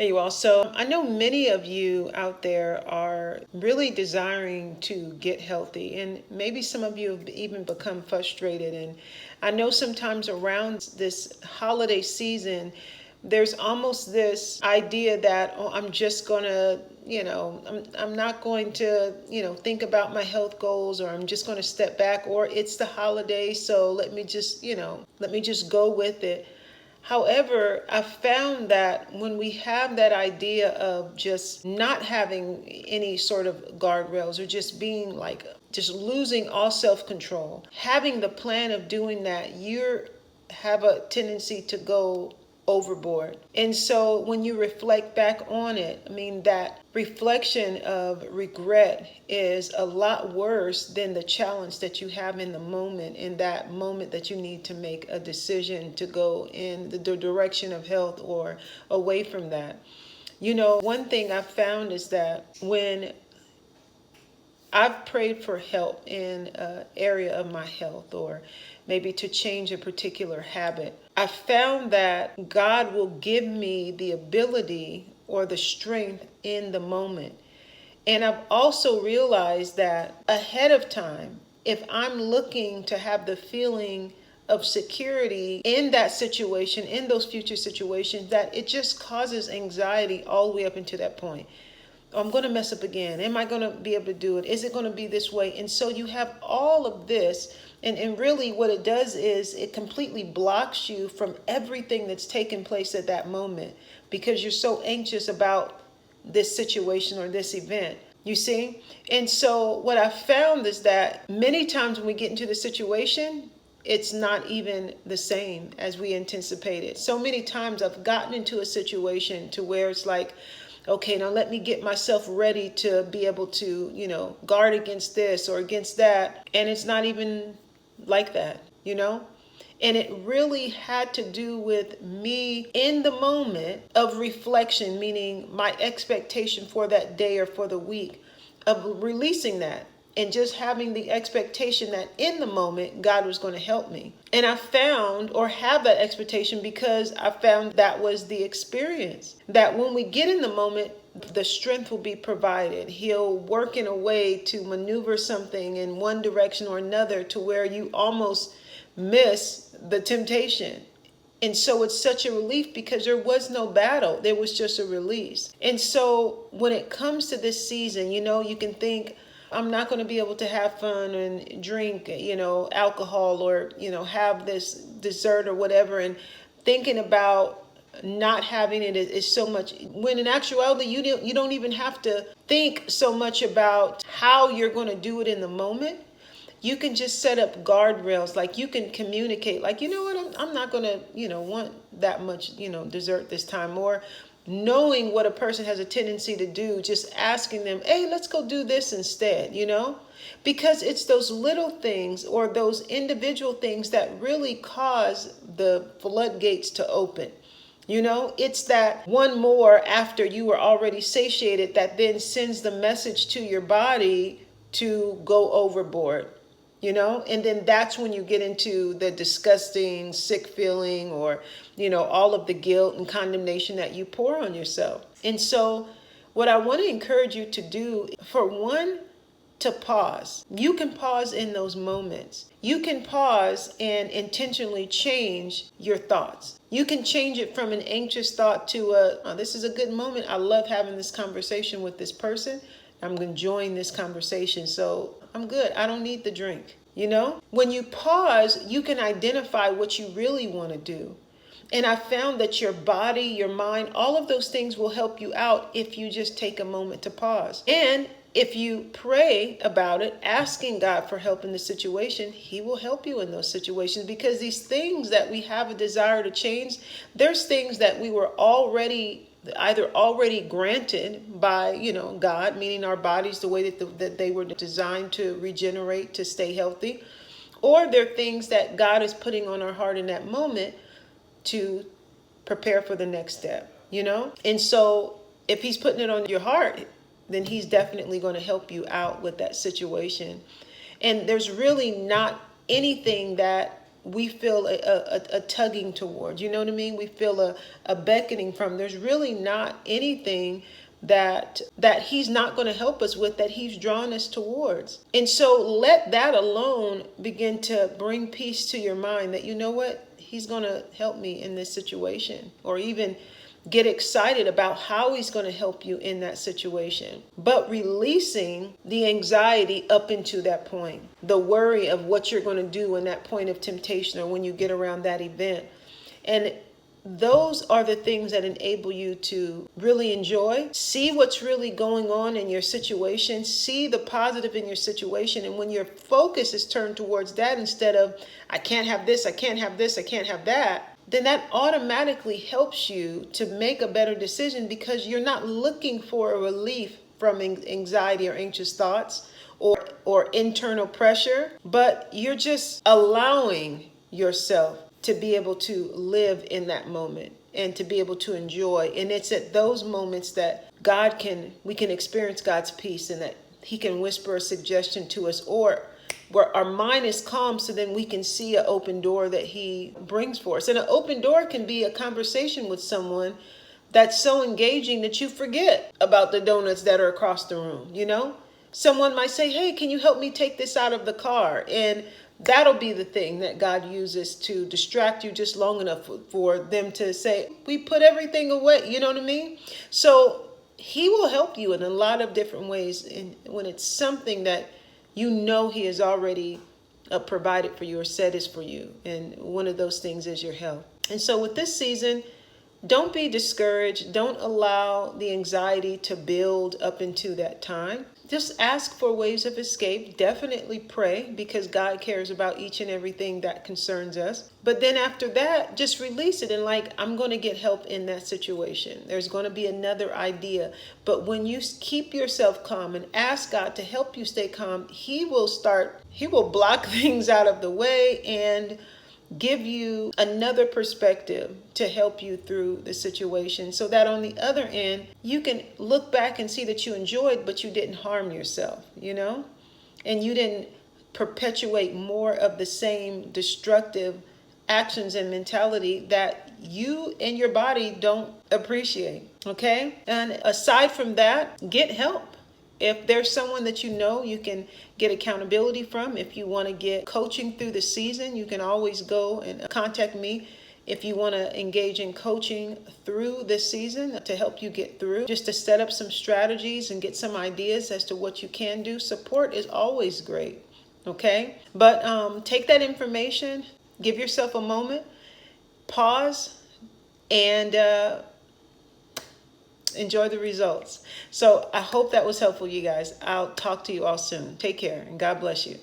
Hey, you all. So I know many of you out there are really desiring to get healthy, and maybe some of you have even become frustrated. And I know sometimes around this holiday season, there's almost this idea that, oh, I'm just gonna, I'm not going to, think about my health goals, or I'm just going to step back, or it's the holiday, so let me just go with it. However, I found that when we have that idea of just not having any sort of guardrails or just being like, just losing all self control, having the plan of doing that, you have a tendency to go overboard. And so when you reflect back on it, I mean, that reflection of regret is a lot worse than the challenge that you have in that moment that you need to make a decision to go in the direction of health or away from that. One thing I've found is that when I've prayed for help in an area of my health, or maybe to change a particular habit, I found that God will give me the ability or the strength in the moment. And I've also realized that ahead of time, if I'm looking to have the feeling of security in that situation, in those future situations, that it just causes anxiety all the way up until that point. I'm going to mess up again. Am I going to be able to do it? Is it going to be this way? And so you have all of this. And really what it does is it completely blocks you from everything that's taken place at that moment because you're so anxious about this situation or this event. You see? And so what I found is that many times when we get into the situation, it's not even the same as we anticipated. So many times I've gotten into a situation to where it's like, okay, now let me get myself ready to be able to, guard against this or against that. And it's not even like that. And it really had to do with me in the moment of reflection, meaning my expectation for that day or for the week, of releasing that and just having the expectation that in the moment God was going to help me. And I found, or have that expectation, because I found that was the experience, that when we get in the moment, the strength will be provided. He'll work in a way to maneuver something in one direction or another to where you almost miss the temptation. And so it's such a relief because there was no battle. There was just a release. And so when it comes to this season, you can think, I'm not going to be able to have fun and drink, alcohol, or, have this dessert or whatever. And thinking about not having it is so much, when in actuality, you don't even have to think so much about how you're going to do it in the moment. You can just set up guardrails. Like you can communicate, like, you know what, I'm not going to, want that much, dessert this time. Or knowing what a person has a tendency to do, just asking them, hey, let's go do this instead, because it's those little things or those individual things that really cause the floodgates to open. It's that one more after you were already satiated that then sends the message to your body to go overboard. And then that's when you get into the disgusting, sick feeling, or, all of the guilt and condemnation that you pour on yourself. And so what I want to encourage you to do, for one, to pause. You can pause in those moments. You can pause and intentionally change your thoughts. You can change it from an anxious thought to oh, this is a good moment. I love having this conversation with this person. I'm enjoying this conversation, so I'm good. I don't need the drink. When you pause, you can identify what you really want to do. And I found that your body, your mind, all of those things will help you out if you just take a moment to pause. And if you pray about it, asking God for help in the situation, He will help you in those situations, because these things that we have a desire to change, there's things that we were already granted by, God, meaning our bodies, the way that they were designed to regenerate, to stay healthy, or they're things that God is putting on our heart in that moment to prepare for the next step, And so if He's putting it on your heart, then He's definitely going to help you out with that situation. And there's really not anything that we feel a tugging toward. You know what I mean? We feel a beckoning from. There's really not anything that he's not going to help us with, that he's drawn us towards. And so let that alone begin to bring peace to your mind, that you know what, he's going to help me in this situation, or even get excited about how he's going to help you in that situation. But releasing the anxiety up into that point, the worry of what you're going to do in that point of temptation, or when you get around that event. And those are the things that enable you to really enjoy, see what's really going on in your situation, see the positive in your situation. And when your focus is turned towards that, instead of, I can't have this, I can't have this, I can't have that, then that automatically helps you to make a better decision, because you're not looking for a relief from anxiety or anxious thoughts or internal pressure, but you're just allowing yourself to be able to live in that moment and to be able to enjoy. And it's at those moments that we can experience God's peace, and that he can whisper a suggestion to us, or where our mind is calm, so then we can see an open door that he brings for us. And an open door can be a conversation with someone that's so engaging that you forget about the donuts that are across the room. You know, someone might say, hey, can you help me take this out of the car? And that'll be the thing that God uses to distract you just long enough for them to say, we put everything away. You know what I mean? So he will help you in a lot of different ways. And when it's something that you know he has already provided for you or said is for you. And one of those things is your health. And so with this season, don't be discouraged. Don't allow the anxiety to build up into that time. Just ask for ways of escape. Definitely pray, because God cares about each and everything that concerns us. But then after that, just release it, and I'm going to get help in that situation. There's going to be another idea. But when you keep yourself calm and ask God to help you stay calm, he will block things out of the way and give you another perspective to help you through the situation, so that on the other end, you can look back and see that you enjoyed, but you didn't harm yourself, you know, and you didn't perpetuate more of the same destructive actions and mentality that you and your body don't appreciate. Okay. And aside from that, get help. If there's someone that you know you can get accountability from, if you want to get coaching through the season, you can always go and contact me if you want to engage in coaching through this season to help you get through, just to set up some strategies and get some ideas as to what you can do. Support is always great. Okay. But take that information, give yourself a moment, pause, and enjoy the results. So I hope that was helpful, you guys. I'll talk to you all soon. Take care, and God bless you.